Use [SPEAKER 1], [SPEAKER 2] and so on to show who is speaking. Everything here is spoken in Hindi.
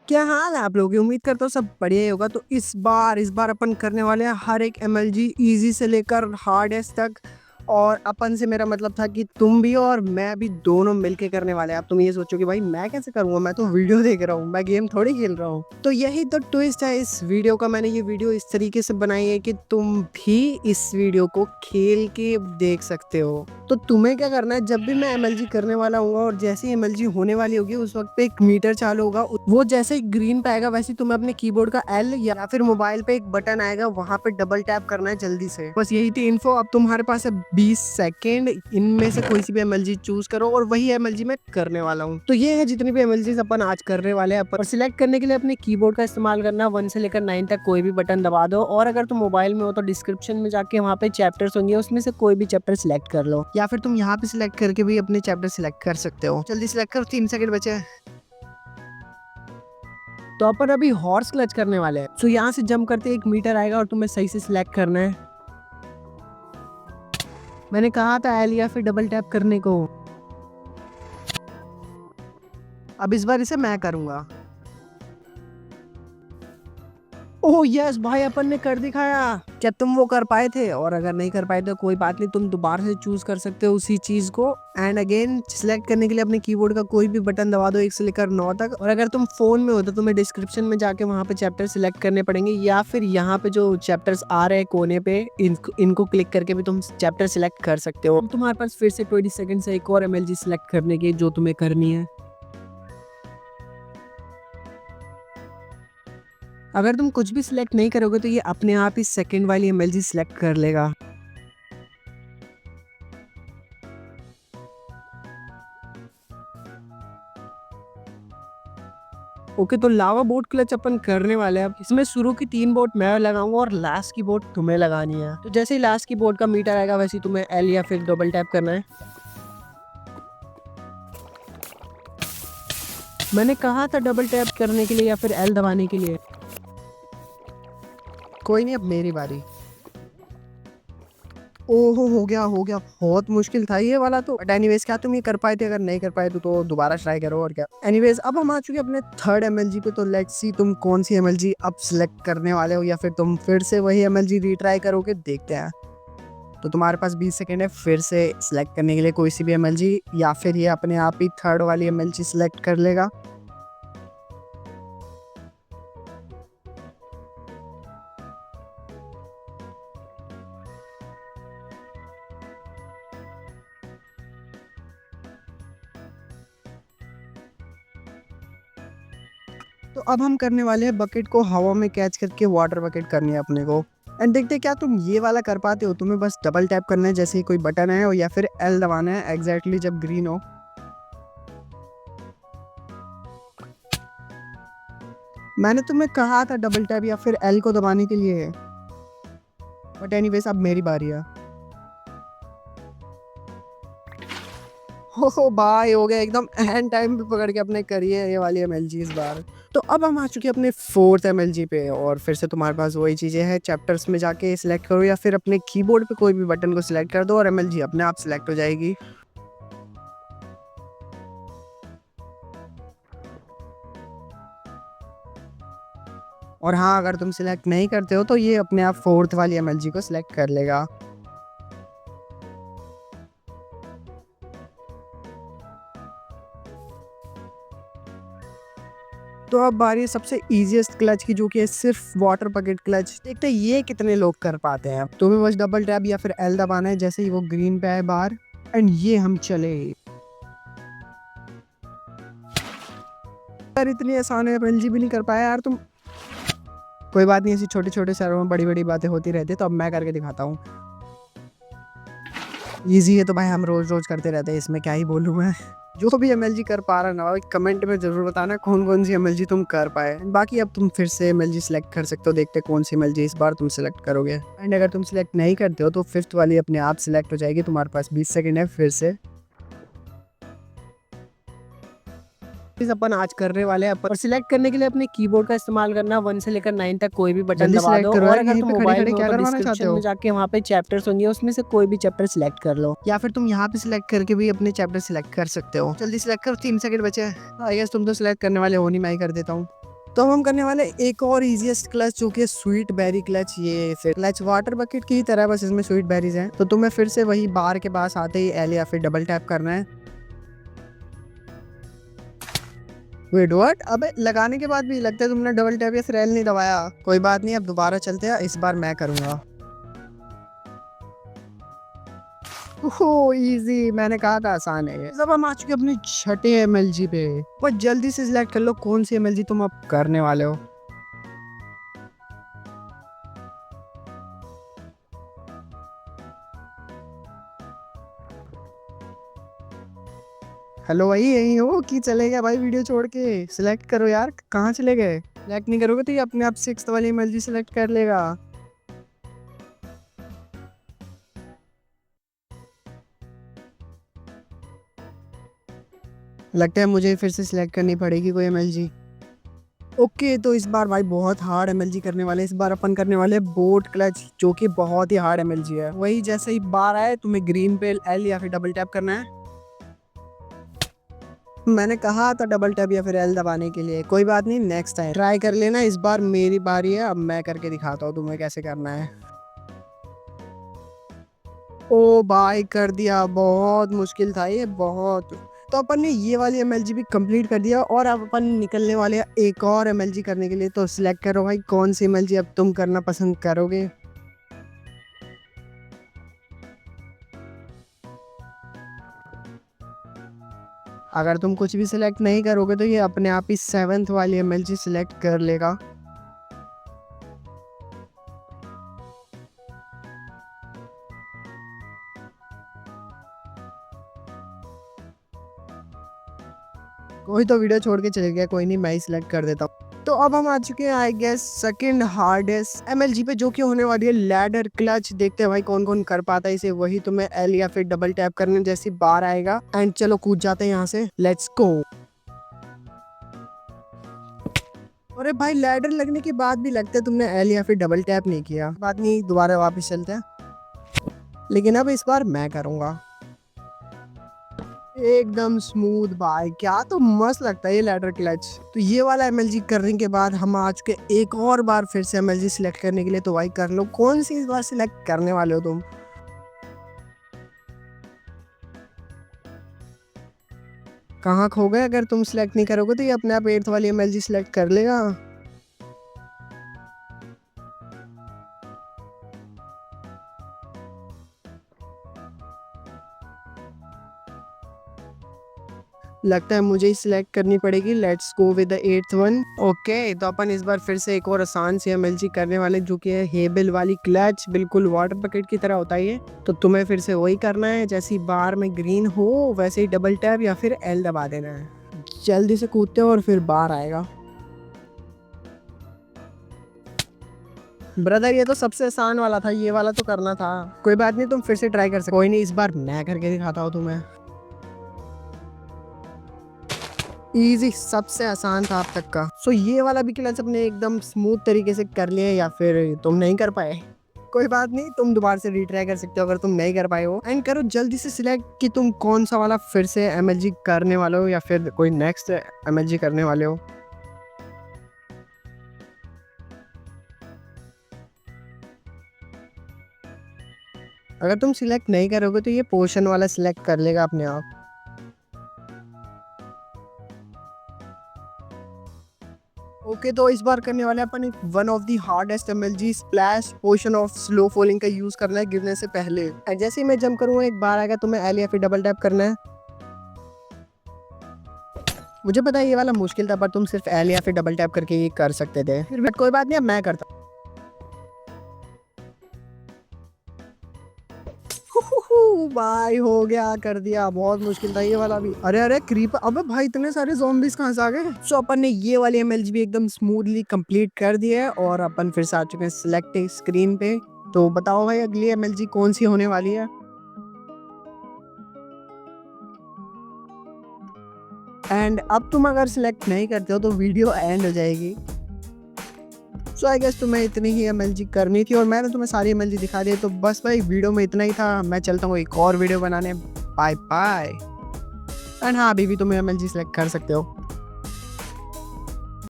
[SPEAKER 1] क्या हाल है आप लोगों की? उम्मीद करता हूँ सब बढ़िया ही होगा। तो इस बार अपन करने वाले हैं हर एक एमएलजी इजी से लेकर हार्डेस्ट तक। और अपन से मेरा मतलब था कि तुम भी और मैं भी दोनों मिलके करने वाले हैं। अब तुम ये सोचो कि भाई मैं कैसे करूँगा, मैं तो वीडियो देख रहा हूँ, मैं गेम थोड़ी खेल रहा हूँ। तो यही तो ट्विस्ट है इस वीडियो का। मैंने ये वीडियो इस तरीके से बनाई है कि तुम भी इस वीडियो को खेल के देख सकते हो। तो तुम्हें क्या करना है, जब भी मैं एमएलजी करने वाला हूँ और जैसे ही एमएलजी होने वाली होगी उस वक्त पे एक मीटर चालू होगा। वो जैसे ही ग्रीन पे आएगा वैसे ही तुम्हें अपने कीबोर्ड का एल या फिर मोबाइल पे एक बटन आएगा, वहां पे डबल टैप करना है जल्दी से। बस यही थी इन्फो। अब तुम्हारे पास है 20 सेकेंड, इनमें से कोई सी भी एमएलजी चूज करो और वही एमएलजी मैं करने वाला हूँ। तो ये है जितनी भी एमएलजी अपन आज करने वाले हैं। और सिलेक्ट करने के लिए अपने कीबोर्ड का इस्तेमाल करना, 1 से लेकर 9 तक कोई भी बटन दबा दो। और अगर तुम मोबाइल में हो तो डिस्क्रिप्शन में जाके वहाँ पे चैप्टर्स होंगे, उसमें से कोई भी चैप्टर सिलेक्ट कर लो, या फिर तुम यहाँ पे सिलेक्ट करके भी अपने चैप्टर सिलेक्ट कर सकते हो। जल्दी सिलेक्ट करो, 3 सेकंड बचे हैं। तो अपन अभी हॉर्स क्लच करने वाले हैं। तो यहाँ से जंप करते एक मीटर आएगा और तुम्हें सही से सिलेक्ट करना है। मैंने कहा था एल या फिर डबल टैप करने को। अब इस बार इसे मैं करूंगा। ओह यस भाई, अपन ने कर दिखाया। क्या तुम वो कर पाए थे? और अगर नहीं कर पाए तो कोई बात नहीं, तुम दोबारा से चूज कर सकते हो उसी चीज को। एंड अगेन सिलेक्ट करने के लिए अपने कीबोर्ड का कोई भी बटन दबा दो, 1 से लेकर 9 तक। और अगर तुम फोन में हो तो तुम्हें डिस्क्रिप्शन में जाके वहाँ पे चैप्टर सिलेक्ट करने पड़ेंगे, या फिर यहाँ पे जो चैप्टर्स आ रहे हैं कोने पे, इनको क्लिक करके भी तुम चैप्टर सिलेक्ट कर सकते हो। तुम्हारे पास फिर से 20 सेकंड से एक और एमएलजी सिलेक्ट करने की जो तुम्हें करनी है। अगर तुम कुछ भी सिलेक्ट नहीं करोगे तो ये अपने आप ही सेकंड वाली एमएलजी सिलेक्ट कर लेगा। ओके, तो लावा बोट क्लच अपन करने वाले हैं। अब इसमें शुरू की 3 बोट मैं लगाऊंगा और लास्ट की बोट तुम्हें लगानी है। तो जैसे ही लास्ट की बोट का मीटर आएगा वैसे ही तुम्हें एल या फिर डबल टैप करना है। मैंने कहा था डबल टैप करने के लिए या फिर एल दबाने के लिए। कोई नहीं, अब मेरी बारी। ओहो, हो गया। बहुत मुश्किल था ये वाला तो। बट एनीवेज, क्या तुम ये कर पाए थे? अगर नहीं कर पाए तो दोबारा ट्राई करो और क्या। एनीवेज, अब हम आ चुके अपने थर्ड एमएलजी पे। तो लेट्स सी तुम कौन सी एमएलजी अब सिलेक्ट करने वाले हो, या फिर तुम फिर से वही एमएलजी रीट्राई करोगे, देखते हैं। तो तुम्हारे पास 20 सेकेंड है फिर से सिलेक्ट करने के लिए कोई सी भी एमएलजी, या फिर ये अपने आप ही थर्ड वाली एमएलजी सिलेक्ट कर लेगा। तो अब हम करने वाले हैं बकेट को हवा में कैच करके वाटर बकेट करनी है अपने को। एंड देखते हैं क्या तुम ये वाला कर पाते हो। तुम्हें बस डबल टैप करना है जैसे ही कोई बटन है, या फिर एल दबाना है एग्जैक्टली जब ग्रीन हो। मैंने तुम्हें कहा था डबल टैप या फिर एल को दबाने के लिए। बट एनीवेज, अब मेरी बारी है। हो भाई, हो गया एकदम एंड टाइम पे पकड़ के अपने करिए ये वाली एमएलजी इस बार। तो अब हम आ चुके हैं अपने फोर्थ एमएलजी पे। और फिर से तुम्हारे पास वही चीज़ें हैं, चैप्टर्स में जाके सिलेक्ट करो या फिर अपने कीबोर्ड पे कोई भी बटन को सिलेक्ट कर दो और एमएलजी अपने आप सिलेक्ट हो जाएगी। और हाँ, अगर तुम सिलेक्ट नहीं करते हो तो ये अपने आप फोर्थ वाली एमएलजी को सिलेक्ट कर लेगा। तो अब बारी है सबसे इजीएस्ट क्लच की, जो कि है सिर्फ वाटर बकेट क्लच। देखते हैं ये कितने लोग कर पाते हैं। तुम्हें बस डबल टैप या फिर एल दबाना है जैसे ही वो ग्रीन पे आए बाहर। एंड ये हम चले। यार इतनी आसान है, एमएलजी भी नहीं कर पाया यार तुम। कोई बात नहीं, ऐसी छोटे छोटे शहरों में बड़ी बड़ी बातें होती रहती है। तो अब मैं करके दिखाता हूँ। इजी है तो भाई हम रोज रोज करते रहते हैं, इसमें क्या ही बोलूँ मैं। जो भी एमएलजी कर पा रहा ना, कमेंट में जरूर बताना कौन कौन सी एमएलजी तुम कर पाए। बाकी अब तुम फिर से एमएलजी सिलेक्ट कर सकते हो, देखते कौन सी एमएलजी इस बार तुम सिलेक्ट करोगे। एंड अगर तुम सिलेक्ट नहीं करते हो तो फिफ्थ वाली अपने आप सिलेक्ट हो जाएगी। तुम्हारे पास 20 सेकंड है फिर से। अपन आज करने वाले हैं। और सिलेक्ट करने के लिए अपने कीबोर्ड का इस्तेमाल करना, 1 से लेकर 9 तक कोई भी बटन दबा दो। और अगर तुम मोबाइल में हो तो डिस्क्रिप्शन में जाके वहाँ पे चैप्टर्स होंगे, उसमें से कोई भी चैप्टर सिलेक्ट कर लो, या फिर तुम यहाँ पे सिलेक्ट करके भी अपने चैप्टर सिलेक्ट कर सकते हो। जल्दी सिलेक्ट करो, 3 सेकंड बचे हैं। आई गेस तुम तो सिलेक्ट करने वाले हो नहीं, मैं ही कर देता हूँ। तो हम करने वाले एक और इजीएस्ट क्लच जो कि स्वीट बेरी क्लच। ये फिर क्लच वाटर बकेट की तरह, बस इसमें स्वीट बेरीज हैं। तो तुम्हें फिर से वही बार के पास आते ही एल या फिर डबल टैप करना है। Wait what? अबे लगाने के बाद भी लगता है तुमने डबल टैप या फिर एल नहीं दबाया। कोई बात नहीं, अब दोबारा चलते हैं, इस बार मैं करूंगा। ओहो इजी, मैंने कहा था आसान है ये। अब हम आ चुके अपने छठे एमएलजी पे। पर जल्दी से सिलेक्ट कर लो कौन सी एमएलजी तुम अब करने वाले हो। हेलो भाई, यही हो कि चले गए भाई वीडियो छोड़ के? सिलेक्ट करो यार, कहाँ चले गए? सिलेक्ट नहीं करोगे तो ये अपने आप सिक्स्थ वाली एमएलजी सिलेक्ट कर लेगा। लगता है मुझे फिर से सिलेक्ट करनी पड़ेगी कोई एमएलजी। ओके, तो इस बार भाई बहुत हार्ड एमएलजी करने वाले। इस बार अपन करने वाले बोट क्लच, जो कि बहुत ही हार्ड एमएलजी है। वही जैसे ही बार आए तुम्हें ग्रीन पे एल या फिर डबल टैप करना है। मैंने कहा था डबल टैप या फिर एल दबाने के लिए। कोई बात नहीं, नेक्स्ट टाइम ट्राई कर लेना। इस बार मेरी बारी है, अब मैं करके दिखाता हूँ तुम्हें कैसे करना है। ओ भाई, कर दिया। बहुत मुश्किल था ये, बहुत। तो अपन ने ये वाली एमएलजी भी कंप्लीट कर दिया और अब अपन निकलने वाले हैं एक और एमएलजी करने के लिए। तो सिलेक्ट करो भाई कौन सी एमएलजी अब तुम करना पसंद करोगे। अगर तुम कुछ भी सिलेक्ट नहीं करोगे तो ये अपने आप ही सेवेंथ वाली एमएलजी सिलेक्ट कर लेगा। कोई तो वीडियो छोड़ के चले गया, कोई नहीं, मैं ही सिलेक्ट कर देता हूँ। तो अब हम आ चुके हैं I guess second hardest MLG पे, जो कि होने वाली है लैडर क्लच। देखते हैं भाई कौन कौन कर पाता है इसे। वही तुम्हें एल या फिर डबल टैप करने जैसी बार आएगा। एंड चलो कूद जाते हैं यहाँ से, लेट्स गो। अरे भाई, लैडर लगने के बाद भी लगता है तुमने एल या फिर डबल टैप नहीं किया। बात नहीं, दोबारा वापस चलते हैं। लेकिन अब इस बार मैं करूंगा। एकदम स्मूथ भाई, क्या तो मस्त लगता है ये लैडर क्लच। तो ये वाला एमएलजी करने के बाद हम आ चुके एक और बार फिर से एमएलजी सिलेक्ट करने के लिए। तो भाई कर लो, कौन सी इस बार सिलेक्ट करने वाले हो तुम? कहाँ खो गए? अगर तुम सिलेक्ट नहीं करोगे तो ये अपने आप एट्थ वाली एमएलजी सिलेक्ट कर लेगा। लगता है मुझे ही सिलेक्ट करनी पड़ेगी। Let's go with the eighth one. Okay, तो अपन इस बार फिर से एक और आसान सी एमएलजी करने वाले, जो कि है हेबल वाली क्लच। बिल्कुल वाटर बकेट की तरह होता है ये। तो तुम्हें फिर से वही करना है, जैसी बार में ग्रीन हो वैसे ही डबल टैप या फिर एल दबा देना है। जल्दी से कूदते हो और फिर बार आएगा। ब्रदर, ये तो सबसे आसान वाला था, ये वाला तो करना था। कोई बात नहीं, तुम फिर से ट्राई कर सकते। कोई नहीं, इस बार मैं करके दिखाता हूँ तुम्हें। इजी, सबसे आसान था अब तक का। सो ये वाला भी क्लच अपने एकदम स्मूथ तरीके से कर लिया, या फिर तुम नहीं कर पाए? कोई बात नहीं, तुम दोबारा से रीट्राई कर सकते हो अगर तुम नहीं कर पाए हो। एंड करो जल्दी से सिलेक्ट कि तुम कौन सा वाला फिर से एमएलजी करने वाले हो या फिर कोई नेक्स्ट एमएलजी करने वाले हो। अगर तुम सिलेक्ट नहीं करोगे तो ये पोर्शन वाला सिलेक्ट कर लेगा अपने आप। ओके, तो इस बार करने वाले अपन one of the hardest MLG splash potion of slow falling का यूज करना है गिरने से पहले। एंड जैसे ही मैं जंप करूंगा एक बार आएगा, तुम्हें एल या फिर डबल टैप करना है। मुझे पता है ये वाला मुश्किल था, पर तुम सिर्फ एल या फिर डबल टैप करके ये कर सकते थे। फिर बट कोई बात नहीं, अब मैं करता हूँ। भाई हो गया, कर दिया। बहुत मुश्किल था ये वाला भी। अरे अरे क्रीप, अबे भाई इतने सारे ज़ॉम्बीज कहाँ से आ गए? सो अपन ने ये वाली एमएलजी भी एकदम स्मूथली कंप्लीट कर दिया है और अपन फिर से आ चुके हैं सिलेक्ट स्क्रीन पे। तो बताओ भाई अगली एमएलजी कौन सी होने वाली है? एंड अब तुम अगर सिलेक्ट नहीं करते हो तो वीडियो एंड हो जाएगी। सो आई गेस तुम्हें इतनी ही एमएलजी करनी थी और मैंने तुम्हें सारी एमएलजी दिखा दी। तो बस भाई वीडियो में इतना ही था। मैं चलता हूँ एक और वीडियो बनाने। Bye bye. एंड हाँ, अभी भी तुम एमएलजी सेलेक्ट कर सकते हो।